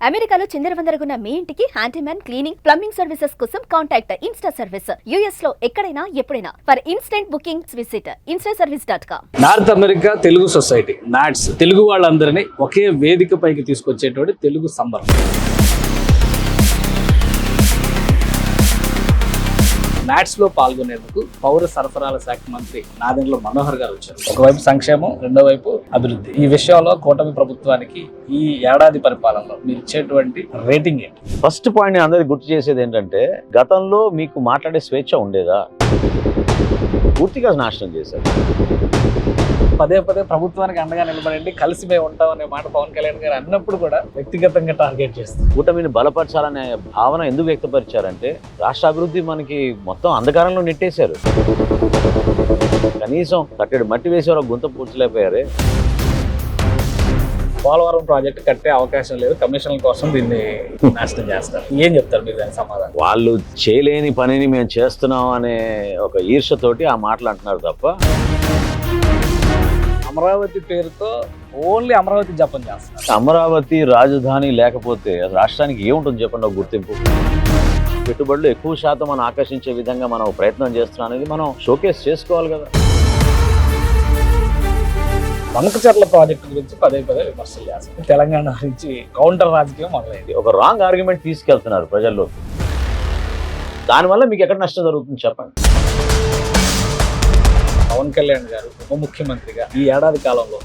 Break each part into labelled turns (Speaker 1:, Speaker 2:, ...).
Speaker 1: అమెరికాలో చిందరవందరగున్న మీ ఇంటికి హ్యాండీమ్యాన్, క్లీనింగ్, ప్లంబింగ్ సర్వీసెస్ కోసం కాంటాక్ట్ ఇన్స్టా సర్వీస్. యుఎస్ లో ఎక్కడైనా ఎప్పుడైనా. For instant bookings visit instaservice.com.
Speaker 2: North America Telugu society NATS Telugu వాళ్ళందరినీ ఒకే వేదిక పైకి తీసుకొచ్చేటువంటి తెలుగు సంబరం. నాట్స్ లో పాల్గొనేందుకు పౌర సరఫరాల శాఖ మంత్రి నాదెండ్ల మనోహర్ గారు వచ్చారు. ఒకవైపు సంక్షేమం, రెండో వైపు అభివృద్ధి. ఈ విషయంలో కూటమి ప్రభుత్వానికి ఈ ఏడాది పరిపాలనలో మీరు ఇచ్చేటువంటి రేటింగ్ ఏంటి?
Speaker 3: ఫస్ట్ పాయింట్ అందరికి గుర్తు చేసేది ఏంటంటే, గతంలో మీకు మాట్లాడే స్వేచ్ఛ ఉండేదా? పూర్తిగా నాశనం చేశారు.
Speaker 2: పదే పదే ప్రభుత్వానికి అండగా నిలబడండి, కలిసి మేము ఉంటాం అనే మాట పవన్ కళ్యాణ్ గారు అన్నప్పుడు కూడా వ్యక్తిగతంగా టార్గెట్ చేస్తారు.
Speaker 3: కూటమిని బలపరచాలనే భావన ఎందుకు వ్యక్తపరిచారంటే, రాష్ట్ర అభివృద్ధి మనకి మొత్తం అంధకారంలో నెట్టేశారు. కనీసం కట్టెడు మట్టి వేసేవారు గుంత పూడ్చలేకపోయారే.
Speaker 2: పోలవరం ప్రాజెక్టు కట్టే అవకాశం లేదు, కమిషన్ల కోసం దీన్ని నాశనం చేస్తారు. ఏం చెప్తారు మీరు దాని సమాధానం?
Speaker 3: వాళ్ళు చేయలేని పనిని మేము చేస్తున్నాం అనే ఒక ఈర్షతోటి ఆ మాటలు అంటున్నారు తప్ప,
Speaker 2: అమరావతి పేరుతో ఓన్లీ అమరావతి జపం చేస్తారు.
Speaker 3: అమరావతి రాజధాని లేకపోతే రాష్ట్రానికి ఏముంటుంది చెప్పండి? ఒక గుర్తింపు, పెట్టుబడులు ఎక్కువ శాతం మనం ఆకర్షించే విధంగా మనం ప్రయత్నం చేస్తున్నాం అనేది మనం షోకేస్ చేసుకోవాలి కదా.
Speaker 2: వంకచర్ల ప్రాజెక్టు గురించి పదే పదే విమర్శలు చేస్తారు. తెలంగాణ నుంచి కౌంటర్ రాజకీయం మొదలైంది.
Speaker 3: ఒక రాంగ్ ఆర్గ్యుమెంట్ తీసుకెళ్తున్నారు ప్రజల్లోకి. దానివల్ల మీకు ఎక్కడ నష్టం జరుగుతుంది చెప్పండి?
Speaker 2: పవన్ కళ్యాణ్ గారు ఉప ముఖ్యమంత్రిగా ఈ ఏడాది కాలంలో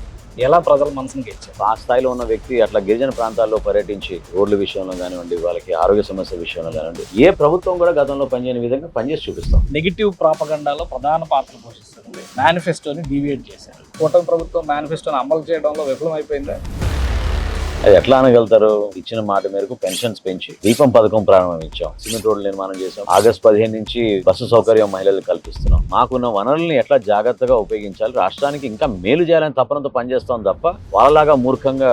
Speaker 2: ఎలా ప్రజల మనసును గెలిచారు?
Speaker 3: ఆ స్థాయిలో ఉన్న వ్యక్తి అట్లా గిరిజన ప్రాంతాల్లో పర్యటించి రోడ్ల విషయంలో కానివ్వండి, వాళ్ళకి ఆరోగ్య సమస్యల విషయంలో కానివ్వండి, ఏ ప్రభుత్వం కూడా గతంలో పనిచేయని విధంగా పనిచేసి చూపిస్తాం.
Speaker 2: నెగిటివ్ ప్రాపగండాలో ప్రధాన పాత్ర పోషిస్తుంది. మేనిఫెస్టోని డీవియేట్ చేశారు. కూటమి ప్రభుత్వం మేనిఫెస్టోని అమలు చేయడంలో విఫలమైపోయిందా?
Speaker 3: అది ఎట్లా అనగలుగుతారు? ఇచ్చిన మాట మేరకు పెన్షన్స్ పెంచి దీపం పథకం ప్రారంభించాం, సిమెంట్ రోడ్లు నిర్మాణం చేసాం, ఆగస్టు 15 నుంచి బస్సు సౌకర్యం మహిళలకు కల్పిస్తున్నాం. మాకున్న వనరుల్ని ఎట్లా జాగ్రత్తగా ఉపయోగించాలి, రాష్ట్రానికి ఇంకా మేలు చేయాలని తపనతో పనిచేస్తాం తప్ప వాళ్ళలాగా మూర్ఖంగా